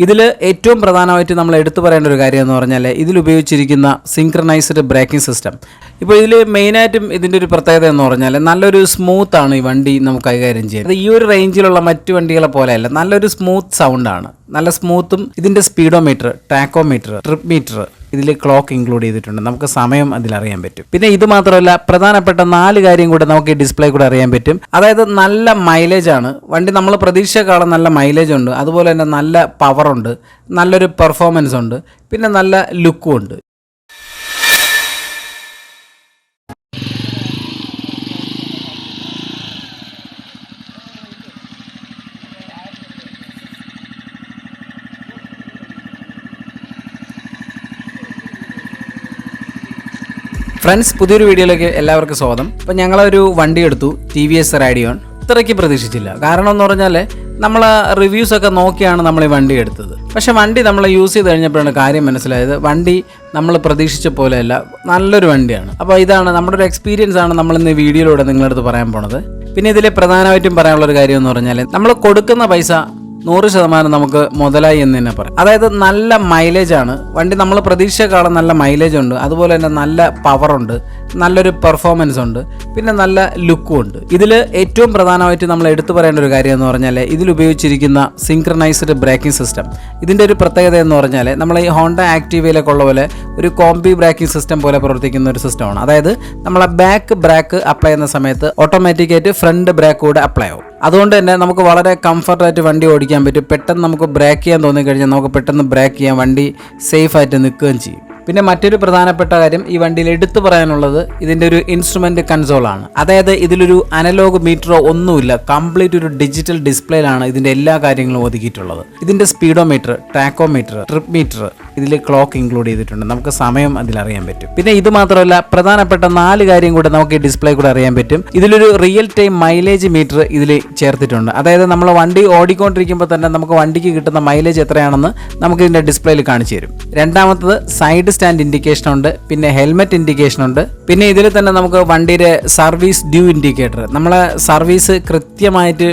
ഇതിൽ ഏറ്റവും പ്രധാനമായിട്ട് നമ്മൾ എടുത്തു പറയേണ്ട ഒരു കാര്യം എന്ന് പറഞ്ഞാൽ ഇതിൽ ഉപയോഗിച്ചിരിക്കുന്ന സിങ്ക്രണൈസ്ഡ് ബ്രേക്കിംഗ് സിസ്റ്റം. ഇപ്പോൾ ഇതിൽ മെയിനായിട്ടും ഇതിൻ്റെ ഒരു പ്രത്യേകത എന്ന് പറഞ്ഞാൽ നല്ലൊരു സ്മൂത്താണ് ഈ വണ്ടി നമുക്ക് കൈകാര്യം ചെയ്യുന്നത്. ഈ ഒരു റേഞ്ചിലുള്ള മറ്റു വണ്ടികളെ പോലെയല്ല, നല്ലൊരു സ്മൂത്ത് സൗണ്ടാണ്, നല്ല സ്മൂത്തും. ഇതിൻ്റെ സ്പീഡോമീറ്റർ, ടാക്കോമീറ്റർ, ട്രിപ്പ് മീറ്റർ, ഇതിൽ ക്ലോക്ക് ഇൻക്ലൂഡ് ചെയ്തിട്ടുണ്ട്. നമുക്ക് സമയം അതിലറിയാൻ പറ്റും. പിന്നെ ഇത് മാത്രമല്ല, പ്രധാനപ്പെട്ട 4 കാര്യം കൂടെ നമുക്ക് ഈ ഡിസ്പ്ലേ കൂടെ അറിയാൻ പറ്റും. അതായത് നല്ല മൈലേജ് ആണ് വണ്ടി, നമ്മൾ പ്രതീക്ഷയെക്കാളും നല്ല മൈലേജ് ഉണ്ട്, അതുപോലെ തന്നെ നല്ല പവറുണ്ട്, നല്ലൊരു പെർഫോമൻസ് ഉണ്ട്, പിന്നെ നല്ല ലുക്കും ഉണ്ട്. ഫ്രണ്ട്സ്, പുതിയൊരു വീഡിയോയിലേക്ക് എല്ലാവർക്കും സ്വാഗതം. അപ്പോൾ ഞങ്ങളൊരു വണ്ടി എടുത്തു, TVS Radeon. ഇത്രയ്ക്ക് പ്രതീക്ഷിച്ചില്ല. കാരണം എന്ന് പറഞ്ഞാൽ നമ്മൾ റിവ്യൂസൊക്കെ നോക്കിയാണ് നമ്മൾ ഈ വണ്ടി എടുത്തത്. പക്ഷേ വണ്ടി നമ്മൾ യൂസ് ചെയ്ത് കഴിഞ്ഞപ്പോഴാണ് കാര്യം മനസ്സിലായത്, വണ്ടി നമ്മൾ പ്രതീക്ഷിച്ച പോലെയല്ല, നല്ലൊരു വണ്ടിയാണ്. അപ്പോൾ ഇതാണ് നമ്മുടെ ഒരു എക്സ്പീരിയൻസ് ആണ് നമ്മളിന്ന് വീഡിയോയിലൂടെ നിങ്ങളടുത്ത് പറയാൻ പോണത്. പിന്നെ ഇതിൽ പ്രധാനമായിട്ടും പറയാനുള്ളൊരു കാര്യം എന്ന് പറഞ്ഞാൽ നമ്മൾ കൊടുക്കുന്ന പൈസ 100% നമുക്ക് മുതലായി എന്ന് തന്നെ പറയാം. അതായത് നല്ല മൈലേജ് ആണ് വണ്ടി, നമ്മൾ പ്രതീക്ഷയെക്കാളും നല്ല മൈലേജ് ഉണ്ട്, അതുപോലെ തന്നെ നല്ല പവറുണ്ട്, നല്ലൊരു പെർഫോമൻസ് ഉണ്ട്, പിന്നെ നല്ല ലുക്കും ഉണ്ട്. ഇതിൽ ഏറ്റവും പ്രധാനമായിട്ട് നമ്മൾ എടുത്തു പറയേണ്ട ഒരു കാര്യം എന്ന് പറഞ്ഞാൽ ഇതിൽ ഉപയോഗിച്ചിരിക്കുന്ന സിങ്ക്രണൈസ്ഡ് ബ്രേക്കിംഗ് സിസ്റ്റം. ഇതിൻ്റെ ഒരു പ്രത്യേകത എന്ന് പറഞ്ഞാൽ നമ്മൾ ഈ ഹോണ്ട ആക്റ്റീവയിലൊക്കെ ഉള്ള പോലെ ഒരു കോംബി ബ്രേക്കിംഗ് സിസ്റ്റം പോലെ പ്രവർത്തിക്കുന്ന ഒരു സിസ്റ്റമാണ്. അതായത് നമ്മളെ ബാക്ക് ബ്രേക്ക് അപ്ലൈ ചെയ്യുന്ന സമയത്ത് ഓട്ടോമാറ്റിക്കായിട്ട് ഫ്രണ്ട് ബ്രേക്ക് കൂടെ അപ്ലൈ ആവും. അതുകൊണ്ട് തന്നെ നമുക്ക് വളരെ കംഫർട്ടായിട്ട് വണ്ടി ഓടിക്കാൻ പറ്റും. പെട്ടെന്ന് നമുക്ക് ബ്രേക്ക് ചെയ്യാൻ തോന്നിക്കഴിഞ്ഞാൽ നമുക്ക് പെട്ടെന്ന് ബ്രേക്ക് ചെയ്യാൻ, വണ്ടി സേഫായിട്ട് നിൽക്കുകയും ചെയ്യും. പിന്നെ മറ്റൊരു പ്രധാനപ്പെട്ട കാര്യം ഈ വണ്ടിയിൽ എടുത്തു പറയാനുള്ളത് ഇതിൻ്റെ ഒരു ഇൻസ്ട്രുമെൻ്റ് കൺസോളാണ്. അതായത് ഇതിലൊരു അനലോഗ് മീറ്ററോ ഒന്നുമില്ല, കംപ്ലീറ്റ് ഒരു ഡിജിറ്റൽ ഡിസ്പ്ലേയിലാണ് ഇതിൻ്റെ എല്ലാ കാര്യങ്ങളും ഒതുക്കിയിട്ടുള്ളത്. ഇതിൻ്റെ സ്പീഡോമീറ്റർ, ടാക്കോമീറ്റർ, ട്രിപ്പ് മീറ്റർ, ഇതിൽ ക്ലോക്ക് ഇൻക്ലൂഡ് ചെയ്തിട്ടുണ്ട്. നമുക്ക് സമയം അതിലറിയാൻ പറ്റും. പിന്നെ ഇത് മാത്രമല്ല, പ്രധാനപ്പെട്ട 4 കാര്യം കൂടെ നമുക്ക് ഈ ഡിസ്പ്ലേ കൂടെ അറിയാൻ പറ്റും. ഇതിലൊരു റിയൽ ടൈം മൈലേജ് മീറ്റർ ഇതിൽ ചേർത്തിട്ടുണ്ട്. അതായത് നമ്മൾ വണ്ടി ഓടിക്കൊണ്ടിരിക്കുമ്പോൾ തന്നെ നമുക്ക് വണ്ടിക്ക് കിട്ടുന്ന മൈലേജ് എത്രയാണെന്ന് നമുക്ക് ഇതിൻ്റെ ഡിസ്പ്ലേയിൽ കാണിച്ചു തരും. രണ്ടാമത്തത് സൈഡ് സ്റ്റാൻഡ് ഇൻഡിക്കേഷൻ ഉണ്ട്, പിന്നെ ഹെൽമെറ്റ് ഇൻഡിക്കേഷൻ ഉണ്ട്. പിന്നെ ഇതിൽ തന്നെ നമുക്ക് വണ്ടിയുടെ സർവീസ് ഡ്യൂ ഇൻഡിക്കേറ്റർ, നമ്മളെ സർവീസ് കൃത്യമായിട്ട്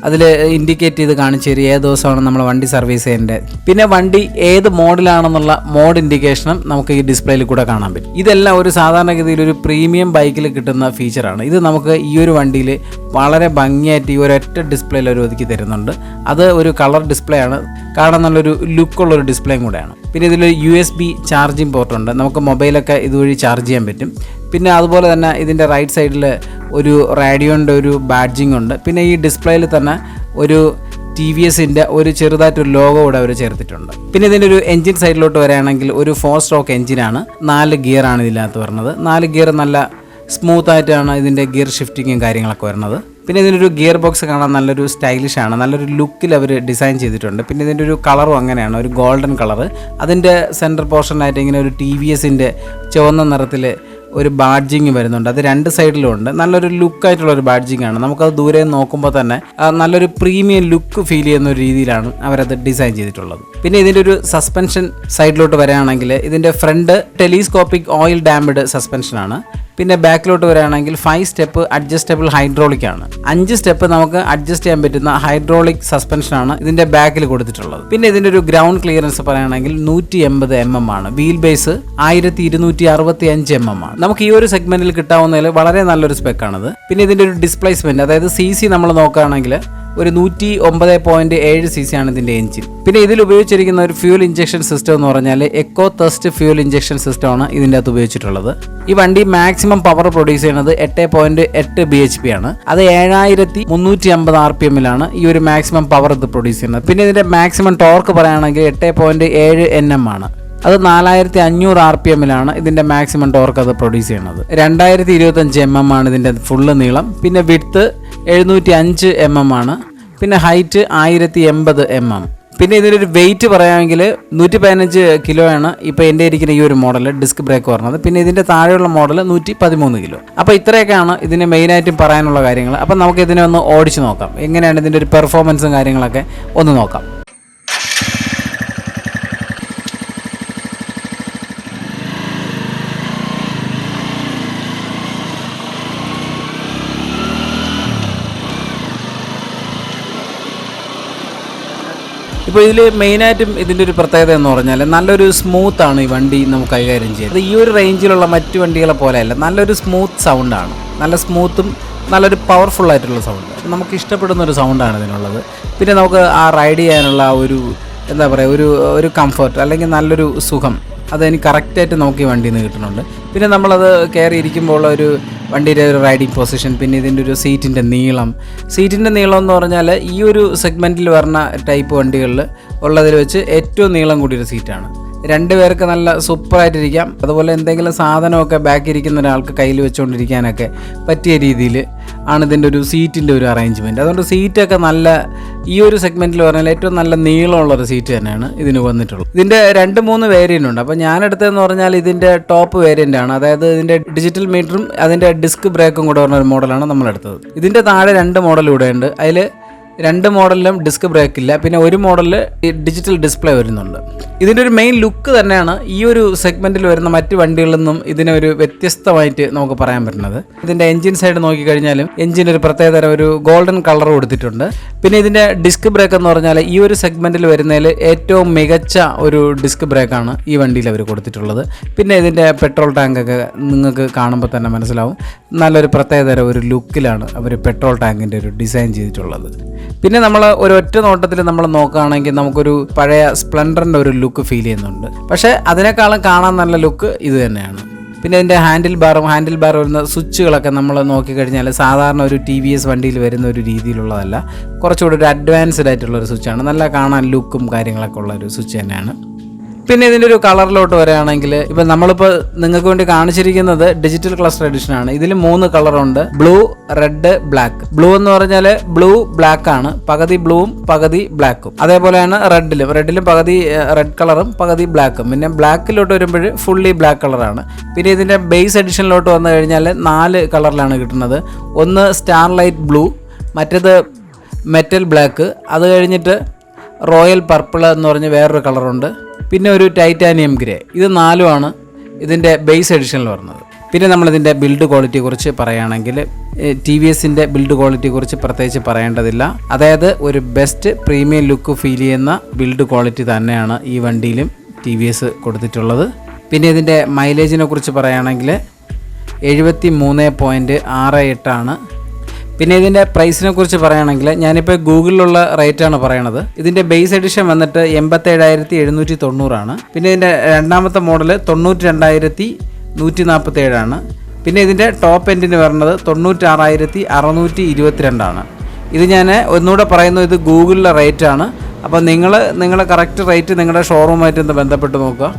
അതിൽ ഇൻഡിക്കേറ്റ് ചെയ്ത് കാണിച്ചു തരും ഏത് ദിവസമാണ് നമ്മൾ വണ്ടി സർവീസ് ചെയ്യേണ്ടത്. പിന്നെ വണ്ടി ഏത് മോഡിലാണെന്നുള്ള മോഡ് ഇൻഡിക്കേഷനും നമുക്ക് ഈ ഡിസ്പ്ലേയിൽ കൂടെ കാണാൻ പറ്റും. ഇതെല്ലാം ഒരു സാധാരണഗതിയിൽ ഒരു പ്രീമിയം ബൈക്കിൽ കിട്ടുന്ന ഫീച്ചറാണ്. ഇത് നമുക്ക് ഈ ഒരു വണ്ടിയിൽ വളരെ ഭംഗിയായിട്ട് ഈ ഒരൊറ്റ ഡിസ്പ്ലേയിൽ ഒരു ഒതുക്കി തരുന്നുണ്ട്. അത് ഒരു കളർ ഡിസ്പ്ലേ ആണ്, കാണാൻ നല്ലൊരു ലുക്കുള്ളൊരു ഡിസ്പ്ലേയും കൂടെയാണ്. പിന്നെ ഇതിൽ USB ചാർജിങ് പോർട്ടുണ്ട്, നമുക്ക് മൊബൈലൊക്കെ ഇതുവഴി ചാർജ് ചെയ്യാൻ പറ്റും. പിന്നെ അതുപോലെ തന്നെ ഇതിൻ്റെ റൈറ്റ് സൈഡിൽ ഒരു റേഡിയോൻ്റെ ഒരു ബാഡ്ജിങ് ഉണ്ട്. പിന്നെ ഈ ഡിസ്പ്ലേയിൽ തന്നെ ഒരു TVSൻ്റെ ഒരു ചെറുതായിട്ടൊരു ലോഗോ കൂടെ അവർ ചേർത്തിട്ടുണ്ട്. പിന്നെ ഇതിൻ്റെ ഒരു എൻജിൻ സൈഡിലോട്ട് വരികയാണെങ്കിൽ ഒരു 4 സ്ട്രോക്ക് എൻജിനാണ്, 4 ഗിയറാണ് ഇതിനകത്ത് വരുന്നത്. 4 ഗിയർ നല്ല സ്മൂത്തായിട്ടാണ് ഇതിൻ്റെ ഗിയർ ഷിഫ്റ്റിങ്ങും കാര്യങ്ങളൊക്കെ വരുന്നത്. പിന്നെ ഇതിൻ്റെ ഒരു ഗിയർ ബോക്സ് കാണാൻ നല്ലൊരു സ്റ്റൈലിഷാണ്, നല്ലൊരു ലുക്കിൽ അവർ ഡിസൈൻ ചെയ്തിട്ടുണ്ട്. പിന്നെ ഇതിൻ്റെ ഒരു കളറും അങ്ങനെയാണ്, ഒരു ഗോൾഡൻ കളറ്. അതിൻ്റെ സെൻറ്റർ പോർഷനായിട്ട് ഇങ്ങനെ ഒരു TVSൻ്റെ ചുവന്ന നിറത്തിൽ ഒരു ബാഡ്ജിങ് വരുന്നുണ്ട്. അത് 2 സൈഡിലും ഉണ്ട്. നല്ലൊരു ലുക്കായിട്ടുള്ളൊരു ബാഡ്ജിങ് ആണ്. നമുക്കത് ദൂരെ നോക്കുമ്പോൾ തന്നെ നല്ലൊരു പ്രീമിയം ലുക്ക് ഫീൽ ചെയ്യുന്ന ഒരു രീതിയിലാണ് അവരത് ഡിസൈൻ ചെയ്തിട്ടുള്ളത്. പിന്നെ ഇതിൻ്റെ ഒരു സസ്പെൻഷൻ സൈഡിലോട്ട് വരികയാണെങ്കിൽ ഇതിൻ്റെ ഫ്രണ്ട് ടെലിസ്കോപ്പിക് ഓയിൽ ഡാംപ്ഡ് സസ്പെൻഷനാണ്. പിന്നെ ബാക്കിലോട്ട് വരികയാണെങ്കിൽ 5 സ്റ്റെപ്പ് അഡ്ജസ്റ്റബിൾ ഹൈഡ്രോളിക് ആണ്. 5 സ്റ്റെപ്പ് നമുക്ക് അഡ്ജസ്റ്റ് ചെയ്യാൻ പറ്റുന്ന ഹൈഡ്രോളിക് സസ്പെൻഷനാണ് ഇതിന്റെ ബാക്കിൽ കൊടുത്തിട്ടുള്ളത്. പിന്നെ ഇതിന്റെ ഒരു ഗ്രൗണ്ട് ക്ലിയറൻസ് പറയുകയാണെങ്കിൽ 180 mm ആണ്. വീൽ ബേസ് 1265 mm ആണ്. നമുക്ക് ഈ ഒരു സെഗ്മെന്റിൽ കിട്ടാവുന്നതിൽ വളരെ നല്ലൊരു സ്പെക്കാണിത്. പിന്നെ ഇതിന്റെ ഒരു ഡിസ്പ്ലേസ്മെന്റ്, അതായത് CC നമ്മൾ നോക്കുകയാണെങ്കിൽ ഒരു 109.7 cc ആണ് ഇതിൻ്റെ എഞ്ചിൻ. പിന്നെ ഇതിൽ ഉപയോഗിച്ചിരിക്കുന്ന ഒരു ഫ്യൂൽ ഇഞ്ചക്ഷൻ സിസ്റ്റം എന്ന് പറഞ്ഞാൽ എക്കോ തസ്റ്റ് ഫ്യൂൽ ഇഞ്ചക്ഷൻ സിസ്റ്റമാണ് ഇതിൻ്റെ അകത്ത് ഉപയോഗിച്ചിട്ടുള്ളത്. ഈ വണ്ടി മാക്സിമം പവർ പ്രൊഡ്യൂസ് ചെയ്യുന്നത് 8.8 bhp ആണ്. അത് 7350 RPM-ലാണ് ഈ ഒരു മാക്സിമം പവർ ഇത് പ്രൊഡ്യൂസ് ചെയ്യുന്നത്. പിന്നെ ഇതിൻ്റെ മാക്സിമം ടോർക്ക് പറയുകയാണെങ്കിൽ 8.7 Nm ആണ്. അത് 4500 RPM-ലാണ് ഇതിൻ്റെ മാക്സിമം ടോർക്ക് അത് പ്രൊഡ്യൂസ് ചെയ്യുന്നത്. 2025 mm ആണ് ഇതിൻ്റെ ഫുള്ള് നീളം. പിന്നെ വിഡ്ത്ത് 705 mm ആണ്. പിന്നെ ഹൈറ്റ് 1080 mm. പിന്നെ ഇതിനൊരു വെയിറ്റ് പറയുകയാണെങ്കിൽ 115 കിലോ ആണ് ഇപ്പോൾ എൻ്റെ ഇരിക്കുന്ന ഈ ഒരു മോഡൽ ഡിസ്ക് ബ്രേക്ക് പറഞ്ഞത്. പിന്നെ ഇതിൻ്റെ താഴെയുള്ള മോഡൽ 113 കിലോ. അപ്പോൾ ഇത്രയൊക്കെയാണ് ഇതിന് മെയിനായിട്ടും പറയാനുള്ള കാര്യങ്ങൾ. അപ്പം നമുക്ക് ഇതിനെ ഒന്ന് ഓടിച്ച് നോക്കാം, എങ്ങനെയാണ് ഇതിൻ്റെ ഒരു പെർഫോമൻസും കാര്യങ്ങളൊക്കെ ഒന്ന് നോക്കാം. ഇപ്പോൾ ഇതിൽ മെയിനായിട്ടും ഇതിൻ്റെ ഒരു പ്രത്യേകത എന്ന് പറഞ്ഞാൽ നല്ലൊരു സ്മൂത്താണ് ഈ വണ്ടി നമുക്ക് കൈകാര്യം ചെയ്യുന്നത്. ഈ ഒരു റേഞ്ചിലുള്ള മറ്റു വണ്ടികളെ പോലെയല്ല, നല്ലൊരു സ്മൂത്ത് സൗണ്ടാണ്, നല്ല സ്മൂത്തും നല്ലൊരു പവർഫുൾ ആയിട്ടുള്ള സൗണ്ട്, നമുക്ക് ഇഷ്ടപ്പെടുന്ന ഒരു സൗണ്ടാണ് ഇതിനുള്ളത്. പിന്നെ നമുക്ക് ആ റൈഡ് ചെയ്യാനുള്ള ഒരു എന്താ പറയുക, ഒരു കംഫർട്ട് അല്ലെങ്കിൽ നല്ലൊരു സുഖം അതെനിക്ക് കറക്റ്റായിട്ട് നോക്കി വണ്ടിയിൽ നിന്ന് കിട്ടുന്നുണ്ട്. പിന്നെ നമ്മളത് കയറി ഇരിക്കുമ്പോൾ ഒരു വണ്ടിയുടെ ഒരു റൈഡിങ് പൊസിഷൻ, പിന്നെ ഇതിൻ്റെ ഒരു സീറ്റിൻ്റെ നീളം എന്ന് പറഞ്ഞാൽ ഈ ഒരു സെഗ്മെൻറ്റിൽ വരുന്ന ടൈപ്പ് വണ്ടികളിൽ ഉള്ളതിൽ വെച്ച് ഏറ്റവും നീളം കൂടിയൊരു സീറ്റാണ്. 2 പേർക്ക് നല്ല സൂപ്പറായിട്ടിരിക്കാം. അതുപോലെ എന്തെങ്കിലും സാധനമൊക്കെ ബാക്കി ഇരിക്കുന്ന ഒരാൾക്ക് കയ്യിൽ വെച്ചുകൊണ്ടിരിക്കാനൊക്കെ പറ്റിയ രീതിയിൽ ആണ് ഇതിൻ്റെ ഒരു സീറ്റിൻ്റെ ഒരു അറേഞ്ച്മെൻറ്റ്. അതുകൊണ്ട് സീറ്റൊക്കെ നല്ല ഈ ഒരു സെഗ്മെൻറ്റിൽ പറഞ്ഞാൽ ഏറ്റവും നല്ല നീളമുള്ളൊരു സീറ്റ് തന്നെയാണ് ഇതിന് വന്നിട്ടുള്ളത്. ഇതിൻ്റെ 2-3 വേരിയൻ്റ് ഉണ്ട്. അപ്പോൾ ഞാനെടുത്തതെന്ന് പറഞ്ഞാൽ ഇതിൻ്റെ ടോപ്പ് വേരിയൻ്റ് ആണ്. അതായത് ഇതിൻ്റെ ഡിജിറ്റൽ മീറ്ററും അതിൻ്റെ ഡിസ്ക് ബ്രേക്കും കൂടെ പറഞ്ഞ ഒരു മോഡലാണ് നമ്മളെടുത്തത്. ഇതിൻ്റെ താഴെ 2 മോഡൽ ഇവിടെ ഉണ്ട്. അതിൽ 2 മോഡലിലും ഡിസ്ക് ബ്രേക്ക് ഇല്ല. പിന്നെ ഒരു മോഡലിൽ ഡിജിറ്റൽ ഡിസ്പ്ലേ വരുന്നുണ്ട്. ഇതിൻ്റെ ഒരു മെയിൻ ലുക്ക് തന്നെയാണ് ഈ ഒരു സെഗ്മെൻറ്റിൽ വരുന്ന മറ്റ് വണ്ടികളിൽ നിന്നും ഇതിനൊരു വ്യത്യസ്തമായിട്ട് നമുക്ക് പറയാൻ പറ്റുന്നത്. ഇതിൻ്റെ എൻജിൻ സൈഡ് നോക്കിക്കഴിഞ്ഞാലും എൻജിൻ ഒരു പ്രത്യേകതരം ഒരു ഗോൾഡൻ കളർ കൊടുത്തിട്ടുണ്ട്. പിന്നെ ഇതിൻ്റെ ഡിസ്ക് ബ്രേക്ക് എന്ന് പറഞ്ഞാൽ ഈ ഒരു സെഗ്മെൻറ്റിൽ വരുന്നതിൽ ഏറ്റവും മികച്ച ഒരു ഡിസ്ക് ബ്രേക്കാണ് ഈ വണ്ടിയിൽ അവർ കൊടുത്തിട്ടുള്ളത്. പിന്നെ ഇതിൻ്റെ പെട്രോൾ ടാങ്കൊക്കെ നിങ്ങൾക്ക് കാണുമ്പോൾ തന്നെ മനസ്സിലാവും, നല്ലൊരു പ്രത്യേകതരം ഒരു ലുക്കിലാണ് അവർ പെട്രോൾ ടാങ്കിൻ്റെ ഒരു ഡിസൈൻ ചെയ്തിട്ടുള്ളത്. പിന്നെ നമ്മൾ ഒരൊറ്റ നോട്ടത്തിൽ നമ്മൾ നോക്കുകയാണെങ്കിൽ നമുക്കൊരു പഴയ സ്പ്ലെൻഡറിൻ്റെ ഒരു ലുക്ക് ഫീൽ ചെയ്യുന്നുണ്ട്. പക്ഷേ അതിനേക്കാളും കാണാൻ നല്ല ലുക്ക് ഇത് തന്നെയാണ്. പിന്നെ ഇതിൻ്റെ ഹാൻഡിൽ ബാർ വരുന്ന സ്വിച്ചുകളൊക്കെ നമ്മൾ നോക്കിക്കഴിഞ്ഞാൽ സാധാരണ ഒരു TVS വണ്ടിയിൽ വരുന്ന ഒരു രീതിയിലുള്ളതല്ല, കുറച്ചുകൂടി ഒരു അഡ്വാൻസ്ഡ് ആയിട്ടുള്ളൊരു സ്വിച്ചാണ്. നല്ല കാണാൻ ലുക്കും കാര്യങ്ങളൊക്കെ ഉള്ള ഒരു സ്വിച്ച് തന്നെയാണ്. പിന്നെ ഇതിൻ്റെ ഒരു കളറിലോട്ട് വരികയാണെങ്കിൽ ഇപ്പം നമ്മളിപ്പോൾ നിങ്ങൾക്ക് വേണ്ടി കാണിച്ചിരിക്കുന്നത് ഡിജിറ്റൽ ക്ലസ്റ്റർ എഡിഷൻ ആണ്. ഇതിൽ 3 കളറുണ്ട്, ബ്ലൂ, റെഡ്, ബ്ലാക്ക്. ബ്ലൂ എന്ന് പറഞ്ഞാൽ ബ്ലൂ ബ്ലാക്ക് ആണ്, പകുതി ബ്ലൂവും പകുതി ബ്ലാക്കും. അതേപോലെയാണ് റെഡിലും പകുതി റെഡ് കളറും പകുതി ബ്ലാക്കും. പിന്നെ ബ്ലാക്കിലോട്ട് വരുമ്പോൾ ഫുള്ളി ബ്ലാക്ക് കളറാണ്. പിന്നെ ഇതിൻ്റെ ബേസ് എഡിഷനിലോട്ട് വന്നു കഴിഞ്ഞാൽ 4 കളറിലാണ് കിട്ടുന്നത്. ഒന്ന് സ്റ്റാർലൈറ്റ് ബ്ലൂ, മറ്റേത് മെറ്റൽ ബ്ലാക്ക്, അത് കഴിഞ്ഞിട്ട് റോയൽ പർപ്പിൾ എന്ന് പറഞ്ഞ് വേറൊരു കളറുണ്ട്, പിന്നെ ഒരു ടൈറ്റാനിയം ഗ്രേ. ഇത് 4ആണ് ഇതിൻ്റെ ബേസ് എഡിഷനിൽ വരുന്നത്. പിന്നെ നമ്മളിതിൻ്റെ ബിൽഡ് ക്വാളിറ്റിയെക്കുറിച്ച് പറയുകയാണെങ്കിൽ TVSൻ്റെ ബിൽഡ് ക്വാളിറ്റിയെക്കുറിച്ച് പ്രത്യേകിച്ച് പറയേണ്ടതില്ല. അതായത് ഒരു ബെസ്റ്റ് പ്രീമിയം ലുക്ക് ഫീൽ ചെയ്യുന്ന ബിൽഡ് ക്വാളിറ്റി തന്നെയാണ് ഈ വണ്ടിയിലും TVS കൊടുത്തിട്ടുള്ളത്. പിന്നെ ഇതിൻ്റെ മൈലേജിനെ കുറിച്ച് പറയുകയാണെങ്കിൽ 73.68 ആണ്. പിന്നെ ഇതിൻ്റെ പ്രൈസിനെ കുറിച്ച് പറയുകയാണെങ്കിൽ ഞാനിപ്പോൾ ഗൂഗിളിലുള്ള റേറ്റാണ് പറയണത്. ഇതിൻ്റെ ബേസ് എഡിഷൻ വന്നിട്ട് 87,790 ആണ്. പിന്നെ ഇതിൻ്റെ രണ്ടാമത്തെ മോഡൽ 92,147 ആണ്. പിന്നെ ഇതിൻ്റെ ടോപ്പ് എൻഡിന് വരുന്നത് 96,622 ആണ്. ഇത് ഞാൻ ഒന്നുകൂടെ പറയുന്നു, ഇത് ഗൂഗിളിലെ റേറ്റാണ്. അപ്പോൾ നിങ്ങളെ കറക്റ്റ് റേറ്റ് നിങ്ങളുടെ ഷോറൂമായിട്ട് ഒന്ന് ബന്ധപ്പെട്ട് നോക്കുക.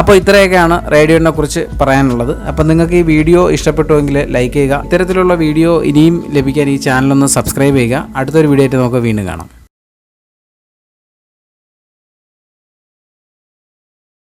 അപ്പോൾ ഇത്രയൊക്കെയാണ് റേഡിയോനെ കുറിച്ച് പറയാനുള്ളത്. അപ്പോൾ നിങ്ങൾക്ക് ഈ വീഡിയോ ഇഷ്ടപ്പെട്ടുവെങ്കിൽ ലൈക്ക് ചെയ്യുക. ഇത്തരത്തിലുള്ള വീഡിയോ ഇനിയും ലഭിക്കാൻ ഈ ചാനലൊന്ന് സബ്സ്ക്രൈബ് ചെയ്യുക. അടുത്തൊരു വീഡിയോ ആയിട്ട് നമുക്ക് വീണ്ടും കാണാം.